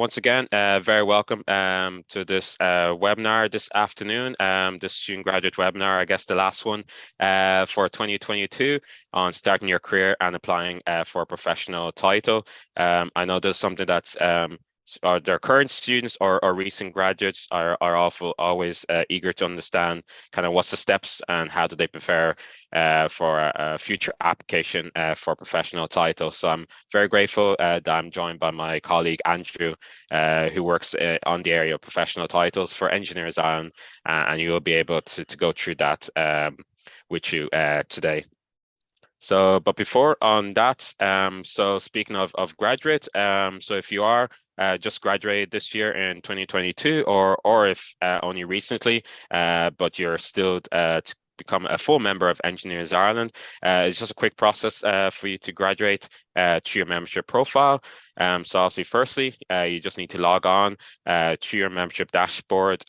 once again, very welcome to this webinar this afternoon, this student graduate webinar, I guess the last one for 2022 on starting your career and applying for a professional title. I know there's something that's their current students or recent graduates are always eager to understand kind of what's the steps and how do they prepare for a future application for professional titles. So I'm very grateful that I'm joined by my colleague Andrew, who works on the area of professional titles for Engineers Ireland, and you'll be able to go through that with you today. So, but before on that, so speaking of graduate, so if you are just graduated this year in 2022, or if only recently, but you're still to become a full member of Engineers Ireland, it's just a quick process for you to graduate through your membership profile. So obviously, firstly, you just need to log on to your membership dashboard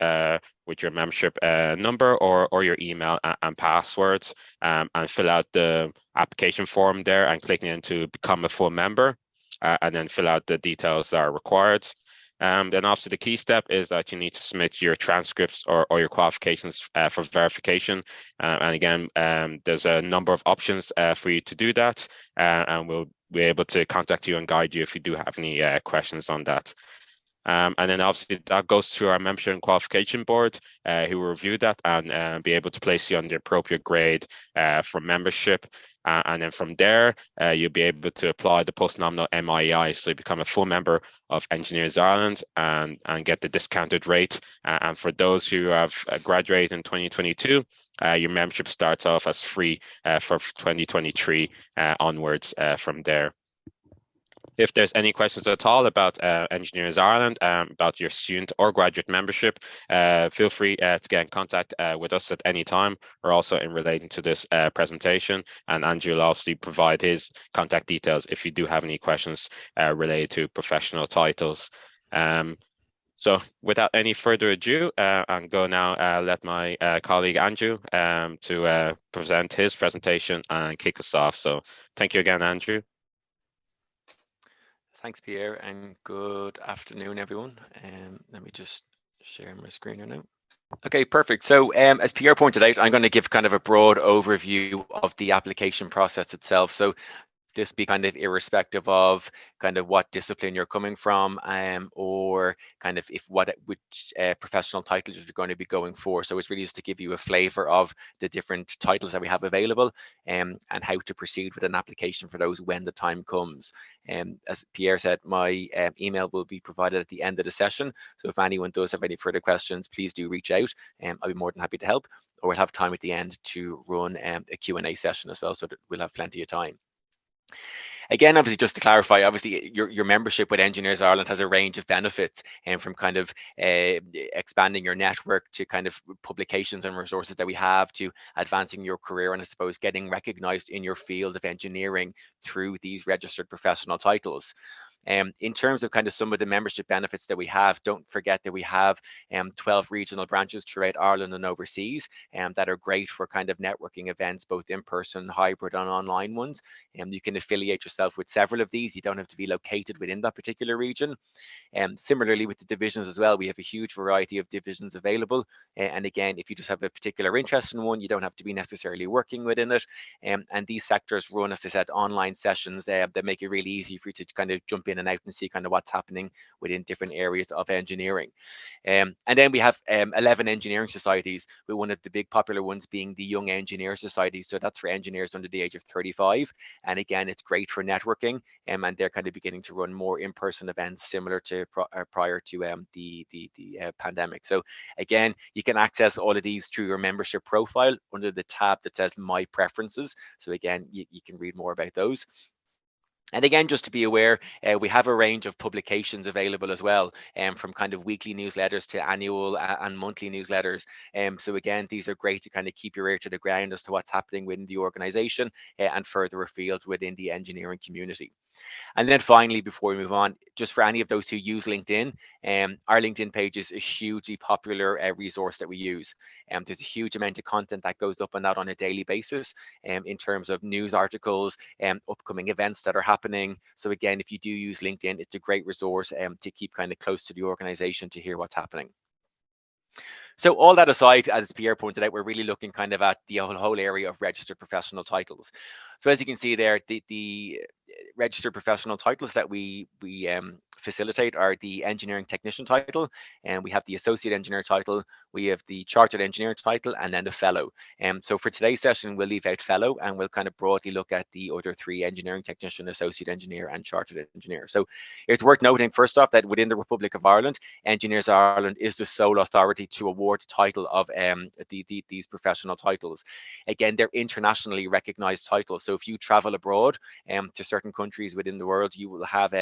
with your membership number or your email and passwords, and fill out the application form there and clicking into become a full member, and then fill out the details that are required. Then obviously the key step is that you need to submit your transcripts or your qualifications for verification. And again, there's a number of options for you to do that, and we'll be able to contact you and guide you if you do have any questions on that. And then obviously that goes through our membership and qualification board, who will review that and be able to place you on the appropriate grade for membership. And then from there, you'll be able to apply the post-nominal MIEI, so you become a full member of Engineers Ireland and get the discounted rate. And for those who have graduated in 2022, your membership starts off as free for 2023 onwards from there. If there's any questions at all about Engineers Ireland, about your student or graduate membership, feel free to get in contact with us at any time, or also in relating to this presentation. And Andrew will obviously provide his contact details if you do have any questions related to professional titles. So without any further ado, I'm going to now let my colleague Andrew to present his presentation and kick us off. So thank you again, Andrew. Thanks, Pierre, and good afternoon, everyone. Let me just share my screen here now. Okay, perfect. So as Pierre pointed out, I'm going to give kind of a broad overview of the application process itself. So this be kind of irrespective of kind of what discipline you're coming from, or kind of which professional titles you're going to be going for. So it's really just to give you a flavor of the different titles that we have available, and how to proceed with an application for those when the time comes. As Pierre said, my email will be provided at the end of the session. So if anyone does have any further questions, please do reach out, and I'll be more than happy to help, or we'll have time at the end to run a Q&A session as well, so that we'll have plenty of time. Again, obviously, just to clarify, obviously your membership with Engineers Ireland has a range of benefits, and from kind of expanding your network to kind of publications and resources that we have, to advancing your career, and I suppose getting recognized in your field of engineering through these registered professional titles. In terms of kind of some of the membership benefits that we have, don't forget that we have 12 regional branches throughout Ireland and overseas, that are great for kind of networking events, both in person, hybrid, and online ones. You can affiliate yourself with several of these. You don't have to be located within that particular region. Similarly with the divisions as well, we have a huge variety of divisions available. And again, if you just have a particular interest in one, you don't have to be necessarily working within it. And these sectors run, as I said, online sessions that make it really easy for you to kind of jump in and out and see kind of what's happening within different areas of engineering. And then we have 11 engineering societies, with one of the big popular ones being the Young Engineer Society. So that's for engineers under the age of 35. And again, it's great for networking, and they're kind of beginning to run more in-person events similar to prior to the pandemic. So again, you can access all of these through your membership profile under the tab that says My Preferences. So again, you can read more about those. And again, just to be aware, we have a range of publications available as well, from kind of weekly newsletters to annual and monthly newsletters. So again, these are great to kind of keep your ear to the ground as to what's happening within the organization and further afield within the engineering community. And then finally, before we move on, just for any of those who use LinkedIn, our LinkedIn page is a hugely popular resource that we use. There's a huge amount of content that goes up on that on a daily basis, in terms of news articles and upcoming events that are happening. So again, if you do use LinkedIn, it's a great resource to keep kind of close to the organization to hear what's happening. So all that aside, as Pierre pointed out, we're really looking kind of at the whole area of registered professional titles. So as you can see there, the registered professional titles that we facilitate are the engineering technician title, and we have the associate engineer title, we have the chartered engineer title, and then the fellow. So for today's session, we'll leave out fellow, and we'll kind of broadly look at the other three: engineering technician, associate engineer, and chartered engineer. So it's worth noting first off that within the Republic of Ireland, Engineers Ireland is the sole authority to award the title of these professional titles. Again, they're internationally recognized titles. So if you travel abroad to certain countries within the world, you will have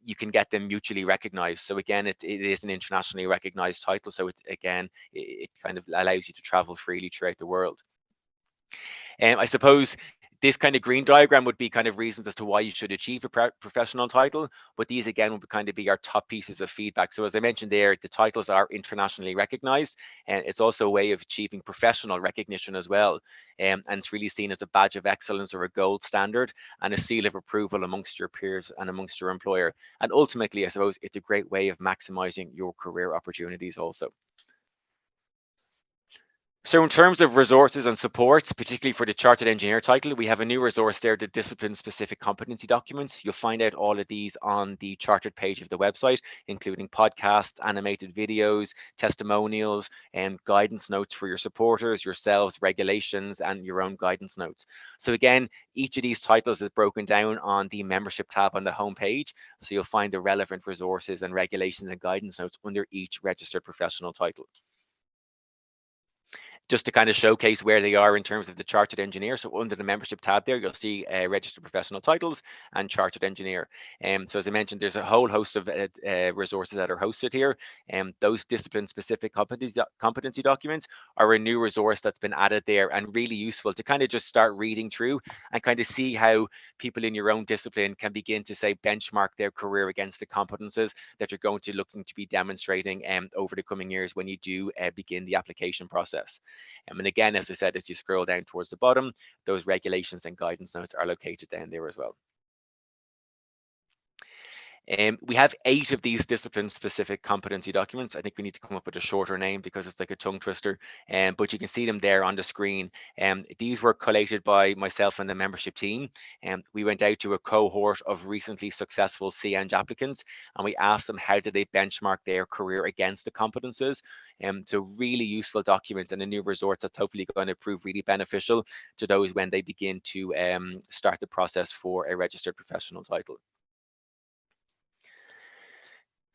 you can get them mutually recognized. So again, it is an internationally recognized title. So it kind of allows you to travel freely throughout the world. I suppose this kind of green diagram would be kind of reasons as to why you should achieve a professional title, but these again would kind of be our top pieces of feedback. So as I mentioned there, the titles are internationally recognized, and it's also a way of achieving professional recognition as well. And it's really seen as a badge of excellence or a gold standard and a seal of approval amongst your peers and amongst your employer. And ultimately, I suppose it's a great way of maximizing your career opportunities also. So in terms of resources and supports, particularly for the Chartered Engineer title, we have a new resource there, the discipline-specific competency documents. You'll find out all of these on the Chartered page of the website, including podcasts, animated videos, testimonials, and guidance notes for your supporters, yourselves, regulations, and your own guidance notes. So again, each of these titles is broken down on the membership tab on the homepage. So you'll find the relevant resources and regulations and guidance notes under each registered professional title. Just to kind of showcase where they are in terms of the chartered engineer. So under the membership tab there, you'll see registered professional titles and chartered engineer. So as I mentioned, there's a whole host of resources that are hosted here. Those discipline specific competency documents are a new resource that's been added there and really useful to kind of just start reading through and kind of see how people in your own discipline can begin to say benchmark their career against the competences that you're going to looking to be demonstrating over the coming years when you do begin the application process. And again, as I said, as you scroll down towards the bottom, those regulations and guidance notes are located down there as well. We have 8 of these discipline-specific competency documents. I think we need to come up with a shorter name because it's like a tongue twister, but you can see them there on the screen. These were collated by myself and the membership team. We went out to a cohort of recently successful CEng applicants, and we asked them how did they benchmark their career against the competences. So really useful documents and a new resource that's hopefully going to prove really beneficial to those when they begin to start the process for a registered professional title.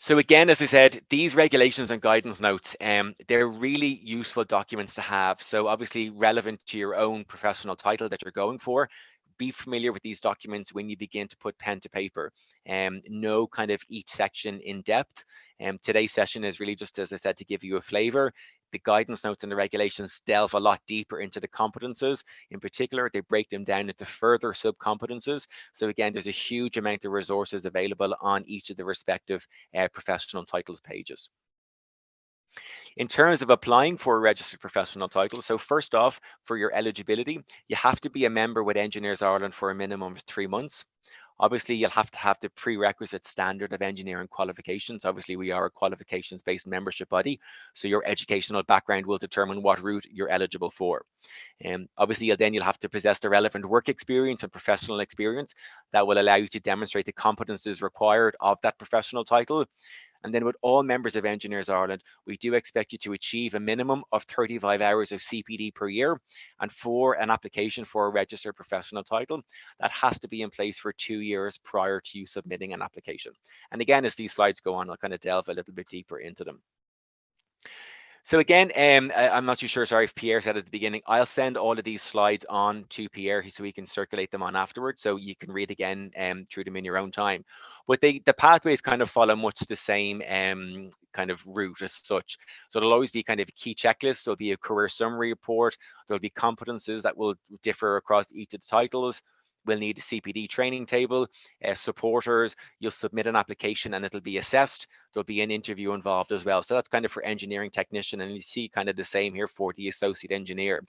So again, as I said, these regulations and guidance notes, they're really useful documents to have. So obviously relevant to your own professional title that you're going for. Be familiar with these documents when you begin to put pen to paper. Know kind of each section in depth. Today's session is really just, as I said, to give you a flavor. The guidance notes and the regulations delve a lot deeper into the competences. In particular, they break them down into further sub-competences. So again, there's a huge amount of resources available on each of the respective professional titles pages. In terms of applying for a registered professional title, so first off, for your eligibility, you have to be a member with Engineers Ireland for a minimum of 3 months. Obviously, you'll have to have the prerequisite standard of engineering qualifications. Obviously, we are a qualifications-based membership body, so your educational background will determine what route you're eligible for. Obviously, you'll have to possess the relevant work experience and professional experience that will allow you to demonstrate the competences required of that professional title. And then with all members of Engineers Ireland, we do expect you to achieve a minimum of 35 hours of CPD per year. And for an application for a registered professional title, that has to be in place for 2 years prior to you submitting an application. And again, as these slides go on, I'll kind of delve a little bit deeper into them. So again, I'm not too sure, sorry if Pierre said at the beginning, I'll send all of these slides on to Pierre so he can circulate them on afterwards, so you can read again through them in your own time. But the pathways kind of follow much the same kind of route as such. So there'll always be kind of a key checklist, there'll be a career summary report, there'll be competences that will differ across each of the titles. we'll need a CPD training table, supporters. You'll submit an application and it'll be assessed. There'll be an interview involved as well. So that's kind of for engineering technician, and you see kind of the same here for the associate engineer.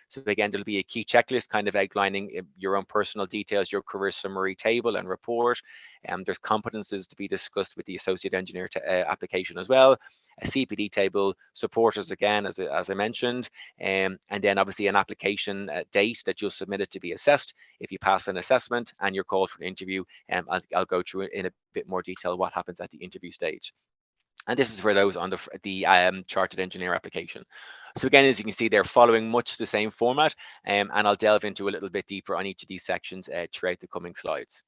So again, there'll be a key checklist kind of outlining your own personal details, your career summary table and report. There's competences to be discussed with the associate engineer application as well. A CPD table, supporters again, as I mentioned, and then obviously an application date that you'll submit it to be assessed. If you pass an assessment and you're called for an interview, I'll go through in a bit more detail what happens at the interview stage. And this is for those on the chartered engineer application. So again, as you can see, they're following much the same format, and I'll delve into a little bit deeper on each of these sections throughout the coming slides.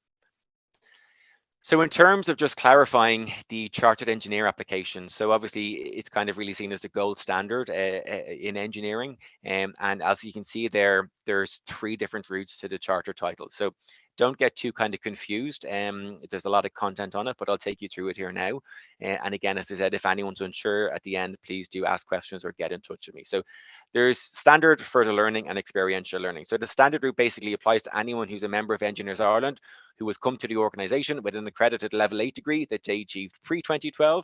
So in terms of just clarifying the chartered engineer application, so obviously it's kind of really seen as the gold standard in engineering. And as you can see there, there's 3 different routes to the charter title. So don't get too kind of confused. There's a lot of content on it, but I'll take you through it here now. And again, as I said, if anyone's unsure at the end, please do ask questions or get in touch with me. So there's standard, further learning, and experiential learning. So the standard route basically applies to anyone who's a member of Engineers Ireland who has come to the organization with an accredited level 8 degree that they achieved pre-2012,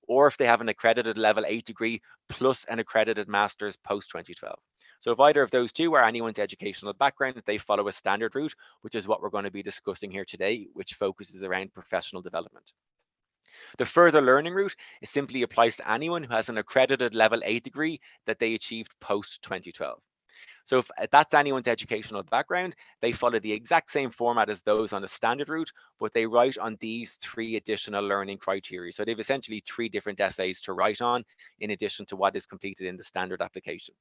or if they have an accredited level 8 degree plus an accredited master's post-2012. So if either of those two are anyone's educational background, they follow a standard route, which is what we're going to be discussing here today, which focuses around professional development. The further learning route simply applies to anyone who has an accredited level 8 degree that they achieved post-2012. So if that's anyone's educational background, they follow the exact same format as those on the standard route, but they write on these 3 additional learning criteria. So they've essentially 3 different essays to write on in addition to what is completed in the standard application.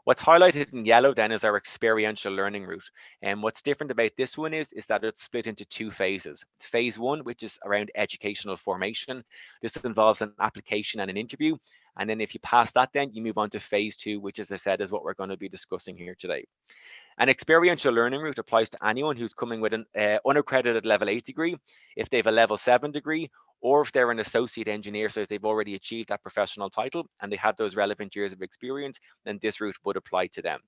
What's highlighted in yellow then is our experiential learning route. And what's different about this one is that it's split into 2 phases. Phase 1, which is around educational formation. This involves an application and an interview. And then if you pass that, then you move on to phase 2, which, as I said, is what we're going to be discussing here today. An experiential learning route applies to anyone who's coming with an unaccredited level 8 degree, if they have a level 7 degree, or if they're an associate engineer, so if they've already achieved that professional title and they have those relevant years of experience, then this route would apply to them.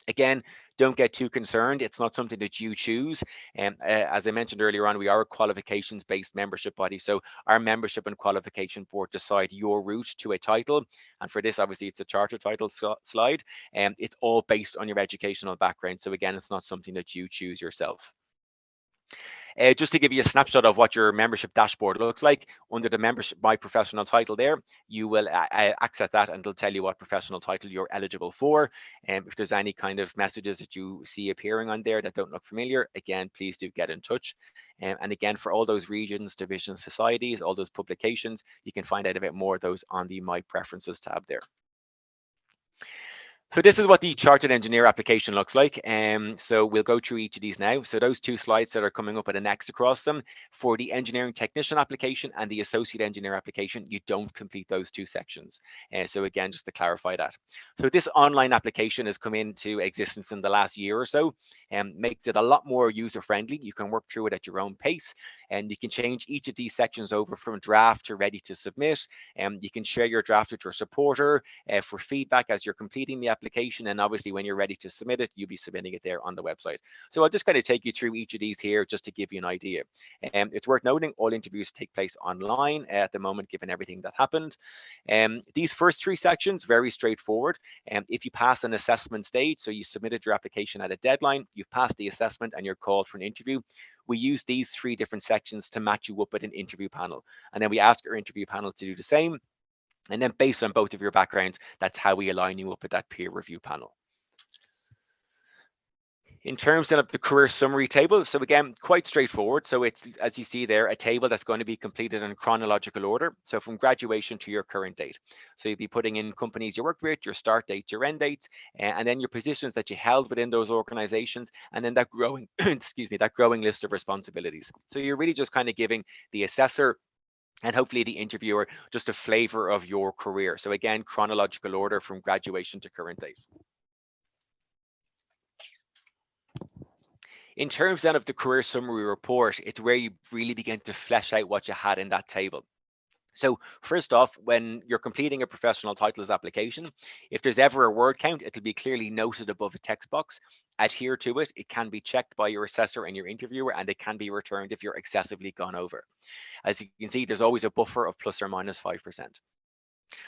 Again, don't get too concerned. It's not something that you choose. And as I mentioned earlier on, we are a qualifications-based membership body. So our membership and qualification board decide your route to a title. And for this, obviously, it's a charter title slide. And it's all based on your educational background. So again, it's not something that you choose yourself. Just to give you a snapshot of what your membership dashboard looks like, under the membership My Professional Title there, you will access that and it'll tell you what professional title you're eligible for. And if there's any kind of messages that you see appearing on there that don't look familiar, again, please do get in touch. And again, for all those regions, divisions, societies, all those publications, you can find out a bit more of those on the My Preferences tab there. So this is what the chartered engineer application looks like. So we'll go through each of these now. So those 2 slides that are coming up with an X across them, for the engineering technician application and the associate engineer application, you don't complete those 2 sections. So again, just to clarify that. So this online application has come into existence in the last year or so, and makes it a lot more user-friendly. You can work through it at your own pace, and you can change each of these sections over from draft to ready to submit. And you can share your draft with your supporter for feedback as you're completing the application, and obviously when you're ready to submit it, you'll be submitting it there on the website. So I'll just kind of take you through each of these here just to give you an idea. It's worth noting all interviews take place online at the moment, given everything that happened. These first 3 sections, very straightforward. If you pass an assessment stage, so you submitted your application at a deadline, you've passed the assessment and you're called for an interview, we use these 3 different sections to match you up with an interview panel. And then we ask our interview panel to do the same. And then based on both of your backgrounds, that's how we align you up with that peer review panel. In terms of the career summary table, so again, quite straightforward. So it's, as you see there, a table that's going to be completed in chronological order. So from graduation to your current date. So you'll be putting in companies you worked with, your start dates, your end dates, and then your positions that you held within those organizations, and then that growing, excuse me, that growing list of responsibilities. So you're really just kind of giving the assessor and hopefully the interviewer just a flavor of your career. So again, chronological order from graduation to current date. In terms then of the career summary report, it's where you really begin to flesh out what you had in that table. So first off, when you're completing a professional titles application, if there's ever a word count, it'll be clearly noted above a text box. Adhere to it. It can be checked by your assessor and your interviewer, and it can be returned if you're excessively gone over. As you can see, there's always a buffer of plus or minus 5%.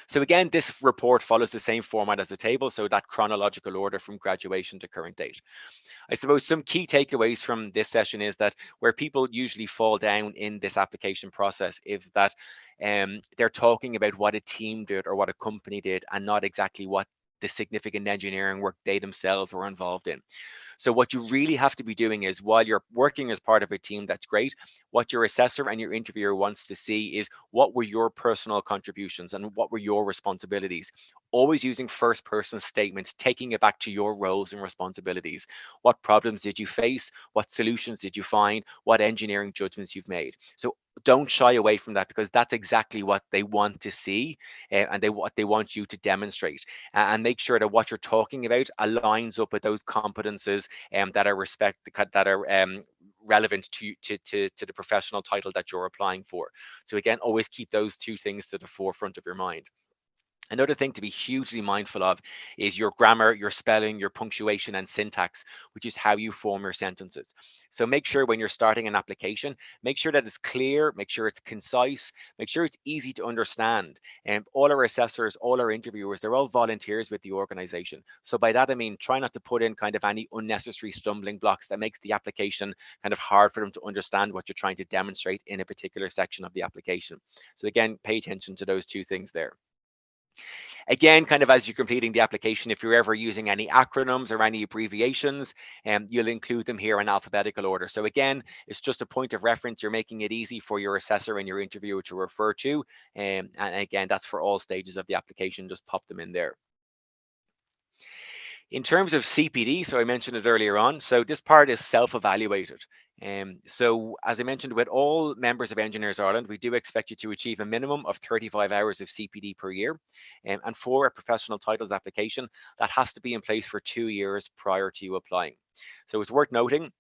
So again, this report follows the same format as the table, so that chronological order from graduation to current date. I suppose some key takeaways from this session is that where people usually fall down in this application process is that they're talking about what a team did or what a company did and not exactly what the significant engineering work they themselves were involved in. So what you really have to be doing is, while you're working as part of a team, that's great. What your assessor and your interviewer wants to see is, what were your personal contributions and what were your responsibilities? Always using first person statements, taking it back to your roles and responsibilities. What problems did you face? What solutions did you find? What engineering judgments you've made? So don't shy away from that, because that's exactly what they want to see, and what they want you to demonstrate. And make sure that what you're talking about aligns up with those competences that are relevant to the professional title that you're applying for. So again, always keep those two things to the forefront of your mind. Another thing to be hugely mindful of is your grammar, your spelling, your punctuation, and syntax, which is how you form your sentences. So make sure when you're starting an application, make sure that it's clear, make sure it's concise, make sure it's easy to understand. And all our assessors, all our interviewers, they're all volunteers with the organization. So by that, I mean, try not to put in kind of any unnecessary stumbling blocks that makes the application kind of hard for them to understand what you're trying to demonstrate in a particular section of the application. So again, pay attention to those two things there. Again, kind of as you're completing the application, if you're ever using any acronyms or any abbreviations, you'll include them here in alphabetical order. So again, it's just a point of reference. You're making it easy for your assessor and your interviewer to refer to. And again, that's for all stages of the application. Just pop them in there. In terms of CPD, so I mentioned it earlier on, so this part is self-evaluated. So as I mentioned, with all members of Engineers Ireland, we do expect you to achieve a minimum of 35 hours of CPD per year. And for a professional titles application, that has to be in place for 2 years prior to you applying. So it's worth noting,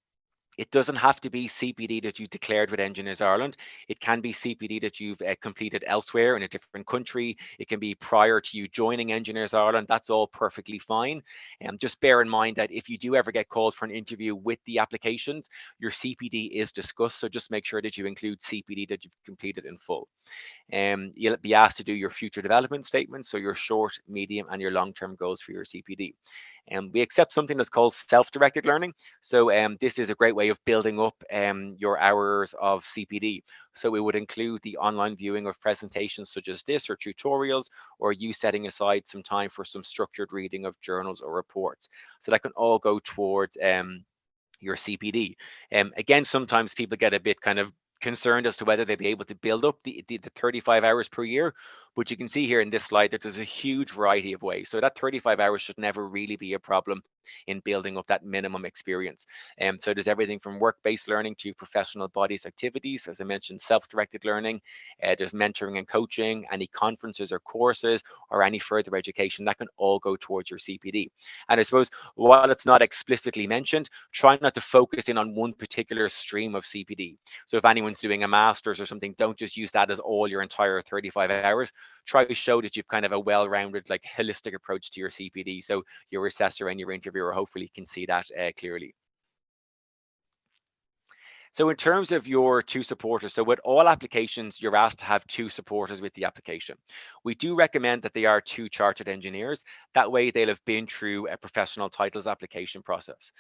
it doesn't have to be CPD that you declared with Engineers Ireland. It can be CPD that you've completed elsewhere in a different country. It can be prior to you joining Engineers Ireland. That's all perfectly fine. And just bear in mind that if you do ever get called for an interview with the applications, your CPD is discussed. So just make sure that you include CPD that you've completed in full. You'll be asked to do your future development statements, so your short, medium, and your long-term goals for your CPD. And we accept something that's called self-directed learning. So this is a great way of building up your hours of CPD. So it would include the online viewing of presentations such as this, or tutorials, or you setting aside some time for some structured reading of journals or reports. So that can all go towards your CPD. Again, sometimes people get a bit kind of concerned as to whether they'll be able to build up the 35 hours per year, but you can see here in this slide that there's a huge variety of ways. So that 35 hours should never really be a problem in building up that minimum experience. So there's everything from work-based learning to professional bodies activities, as I mentioned, self-directed learning. There's mentoring and coaching, any conferences or courses, or any further education that can all go towards your CPD. And I suppose, while it's not explicitly mentioned, try not to focus in on one particular stream of CPD. So if anyone's doing a master's or something, don't just use that as all your entire 35 hours. Try to show that you've kind of a well-rounded, like holistic approach to your CPD. So your assessor and your interviewer hopefully can see that clearly. So in terms of your two supporters, so with all applications, you're asked to have two supporters with the application. We do recommend that they are two chartered engineers. That way they'll have been through a professional titles application process.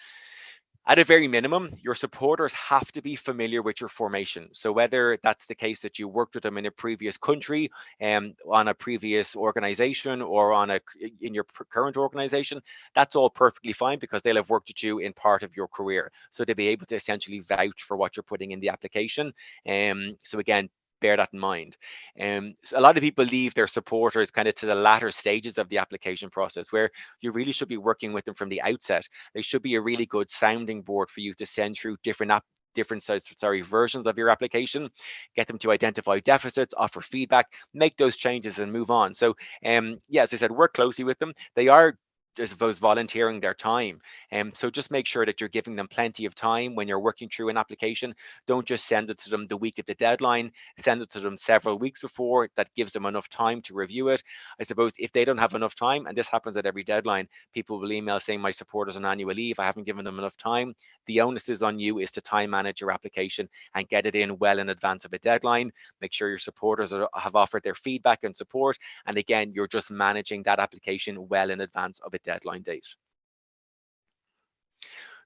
At a very minimum, your supporters have to be familiar with your formation. So whether that's the case that you worked with them in a previous country, on a previous organization, or in your current organization, that's all perfectly fine, because they'll have worked with you in part of your career. So they'll be able to essentially vouch for what you're putting in the application. So again, bear that in mind. So a lot of people leave their supporters kind of to the latter stages of the application process, where you really should be working with them from the outset. They should be a really good sounding board for you to send through different versions of your application, get them to identify deficits, offer feedback, make those changes, and move on. So yeah, as I said, work closely with them. They are I suppose, volunteering their time. So just make sure that you're giving them plenty of time when you're working through an application. Don't just send it to them the week of the deadline. Send it to them several weeks before. That gives them enough time to review it. I suppose if they don't have enough time, and this happens at every deadline, people will email saying my supporters on annual leave, I haven't given them enough time. The onus is on you is to time manage your application and get it in well in advance of a deadline. Make sure your supporters have offered their feedback and support. And again, you're just managing that application well in advance of a deadline date.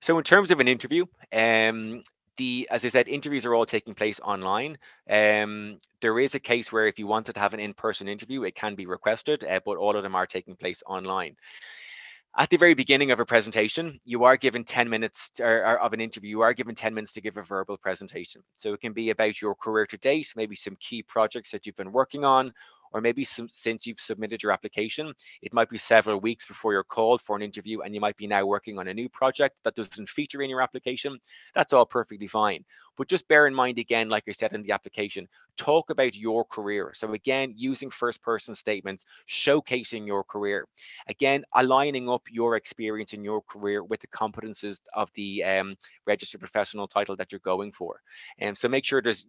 So in terms of an interview, as I said, interviews are all taking place online. There is a case where if you wanted to have an in-person interview, it can be requested, but all of them are taking place online. At the very beginning of a presentation, you are given 10 minutes of an interview, you are given 10 minutes to give a verbal presentation. So it can be about your career to date, maybe some key projects that you've been working on, or maybe since you've submitted your application. It might be several weeks before you're called for an interview and you might be now working on a new project that doesn't feature in your application. That's all perfectly fine. But just bear in mind again, like I said in the application, talk about your career. So again, using first person statements, showcasing your career. Again, aligning up your experience in your career with the competences of the registered professional title that you're going for. And so make sure there's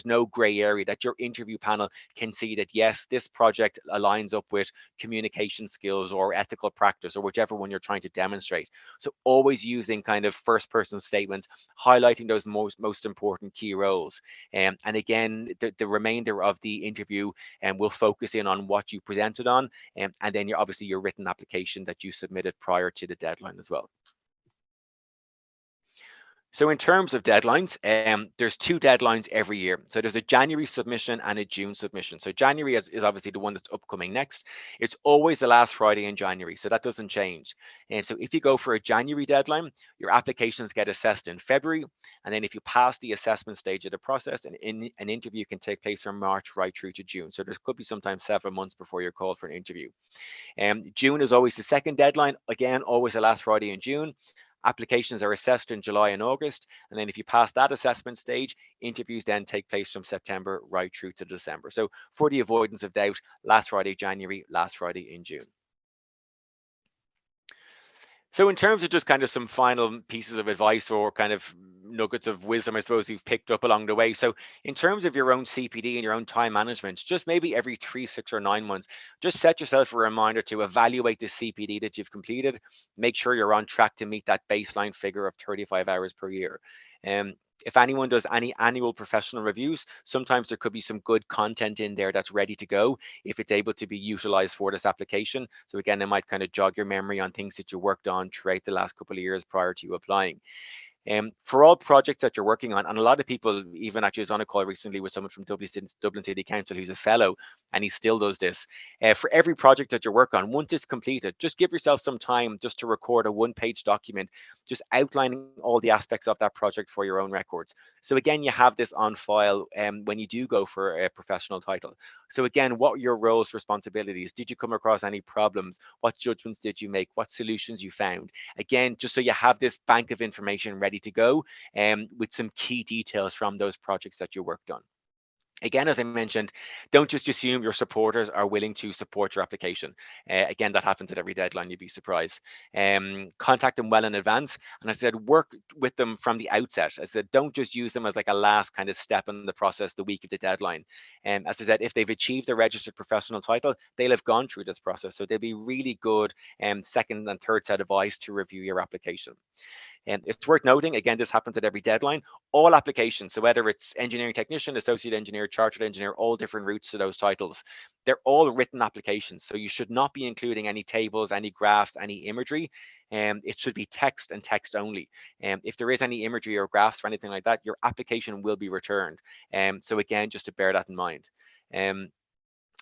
no gray area, that your interview panel can see that yes, this project aligns up with communication skills or ethical practice or whichever one you're trying to demonstrate. So always using kind of first person statements, highlighting those most important key roles. And again, the remainder of the interview will focus in on what you presented on, and then obviously your written application that you submitted prior to the deadline as well. So in terms of deadlines, there's two deadlines every year. So there's a January submission and a June submission. So January is obviously the one that's upcoming next. It's always the last Friday in January, so that doesn't change. And so if you go for a January deadline, your applications get assessed in February. And then if you pass the assessment stage of the process, an interview can take place from March right through to June. So there could be sometimes 7 months before you're called for an interview. June is always the second deadline. Again, always the last Friday in June. Applications are assessed in July and August. And then if you pass that assessment stage, interviews then take place from September right through to December. So for the avoidance of doubt, last Friday, January, last Friday in June. So in terms of just kind of some final pieces of advice or kind of nuggets of wisdom, I suppose you've picked up along the way. So in terms of your own CPD and your own time management, just maybe every 3, 6, or 9 months, just set yourself a reminder to evaluate the CPD that you've completed. Make sure you're on track to meet that baseline figure of 35 hours per year. If anyone does any annual professional reviews, sometimes there could be some good content in there that's ready to go if it's able to be utilized for this application. So again, it might kind of jog your memory on things that you worked on throughout the last couple of years prior to you applying. For all projects that you're working on, and a lot of people, even actually was on a call recently with someone from Dublin City Council who's a fellow, and he still does this. For every project that you work on, once it's completed, just give yourself some time just to record a one-page document, just outlining all the aspects of that project for your own records. So again, you have this on file when you do go for a professional title. So again, what were your roles, responsibilities? Did you come across any problems? What judgments did you make? What solutions you found? Again, just so you have this bank of information ready to go with some key details from those projects that you worked on. Again, as I mentioned, don't just assume your supporters are willing to support your application. Again, that happens at every deadline, you'd be surprised. Contact them well in advance. And I said, work with them from the outset. I said, don't just use them as like a last kind of step in the process the week of the deadline. As I said, if they've achieved a registered professional title, they'll have gone through this process. So they'll be really good second and third set of eyes to review your application. And it's worth noting, again, this happens at every deadline. All applications, so whether it's engineering technician, associate engineer, chartered engineer, all different routes to those titles, they're all written applications. So you should not be including any tables, any graphs, any imagery. It should be text and text only. If there is any imagery or graphs or anything like that, your application will be returned. So again, just to bear that in mind.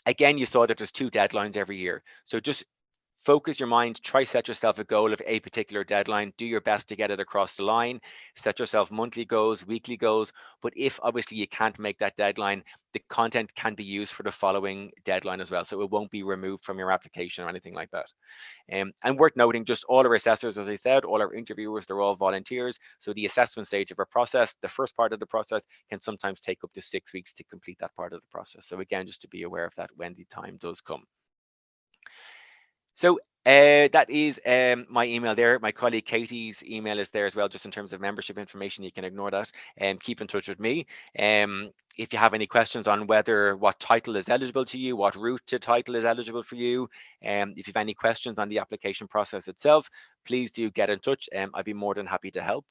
Again, you saw that there's 2 deadlines every year. So just focus your mind, try set yourself a goal of a particular deadline, do your best to get it across the line, set yourself monthly goals, weekly goals. But if obviously you can't make that deadline, the content can be used for the following deadline as well. So it won't be removed from your application or anything like that. And worth noting, just all our assessors, as I said, all our interviewers, they're all volunteers. So the assessment stage of our process, the first part of the process, can sometimes take up to 6 weeks to complete that part of the process. So again, just to be aware of that when the time does come. So that is my email there. My colleague Katie's email is there as well, just in terms of membership information. You can ignore that and keep in touch with me. If you have any questions on what title is eligible to you, what route to title is eligible for you, if you have any questions on the application process itself, please do get in touch. I'd be more than happy to help.